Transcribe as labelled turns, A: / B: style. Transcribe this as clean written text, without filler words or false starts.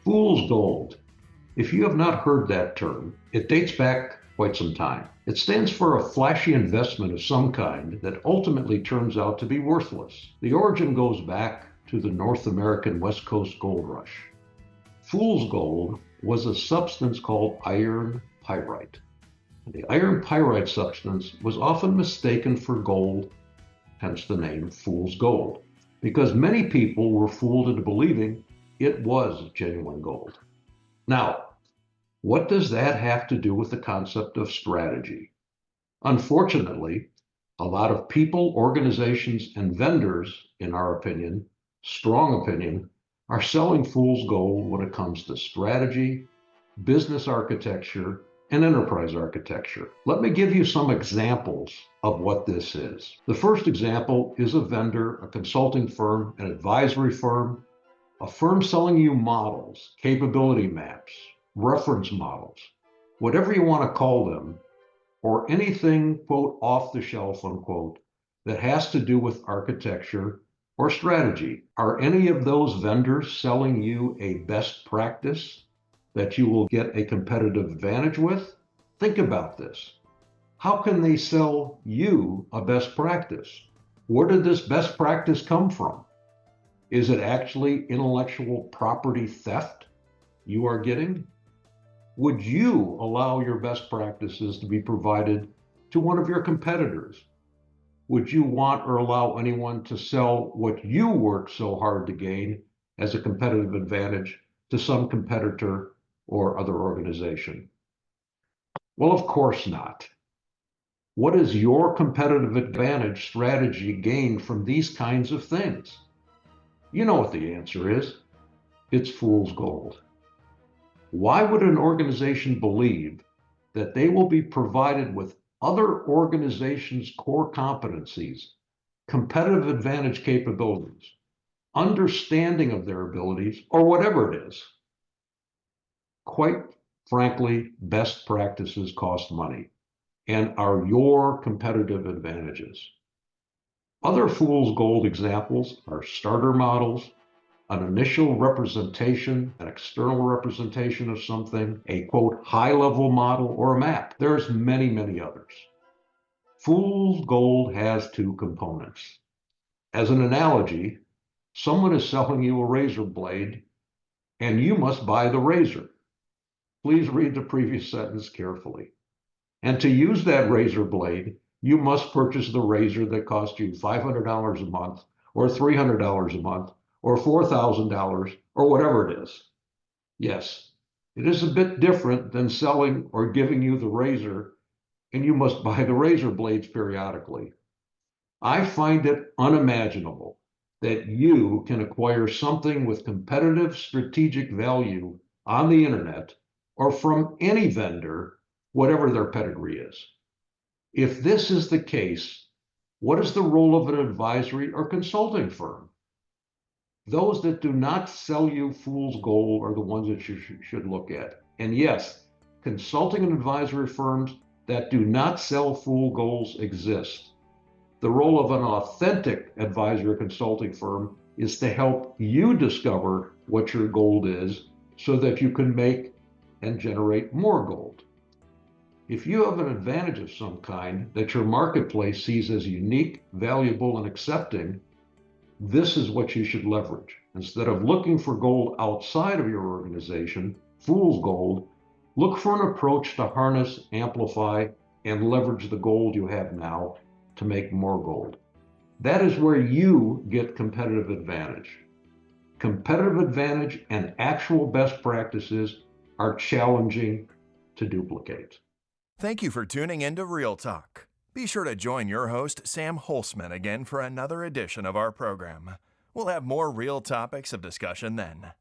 A: Fool's gold. If you have not heard that term, it dates back quite some time. It stands for a flashy investment of some kind that ultimately turns out to be worthless. The origin goes back to the North American West Coast gold rush. Fool's gold was a substance called iron pyrite. The iron pyrite substance was often mistaken for gold, hence the name fool's gold, because many people were fooled into believing it was genuine gold. Now, what does that have to do with the concept of strategy? Unfortunately, a lot of people, organizations, and vendors, in our opinion, strong opinion, are selling fool's gold when it comes to strategy, business architecture, and enterprise architecture. Let me give you some examples of what this is. The first example is a vendor, a consulting firm, an advisory firm, a firm selling you models, capability maps, reference models, whatever you want to call them, or anything, quote, off the shelf, unquote, that has to do with architecture or strategy. Are any of those vendors selling you a best practice that you will get a competitive advantage with? Think about this. How can they sell you a best practice? Where did this best practice come from? Is it actually intellectual property theft you are getting? Would you allow your best practices to be provided to one of your competitors? Would you want or allow anyone to sell what you worked so hard to gain as a competitive advantage to some competitor or other organization? Well, of course not. What is your competitive advantage strategy gained from these kinds of things? You know what the answer is. It's fool's gold. Why would an organization believe that they will be provided with other organizations' core competencies, competitive advantage capabilities, understanding of their abilities, or whatever it is? Quite frankly, best practices cost money and are your competitive advantages. Other fool's gold examples are starter models, an initial representation, an external representation of something, a quote, high-level model, or a map. There's many, many others. Fool's gold has two components. As an analogy, someone is selling you a razor blade and you must buy the razor. Please read the previous sentence carefully. And to use that razor blade, you must purchase the razor that cost you $500 a month or $300 a month or $4,000 or whatever it is. Yes, it is a bit different than selling or giving you the razor and you must buy the razor blades periodically. I find it unimaginable that you can acquire something with competitive strategic value on the internet or from any vendor, whatever their pedigree is. If this is the case, what is the role of an advisory or consulting firm? Those that do not sell you fool's gold are the ones that you should look at. And yes, consulting and advisory firms that do not sell fool golds exist. The role of an authentic advisory or consulting firm is to help you discover what your gold is so that you can make and generate more gold. If you have an advantage of some kind that your marketplace sees as unique, valuable, and accepting, this is what you should leverage. Instead of looking for gold outside of your organization, fool's gold, look for an approach to harness, amplify, and leverage the gold you have now to make more gold. That is where you get competitive advantage. Competitive advantage and actual best practices are challenging to duplicate.
B: Thank you for tuning in to Real Talk. Be sure to join your host, Sam Holcman, again for another edition of our program. We'll have more real topics of discussion then.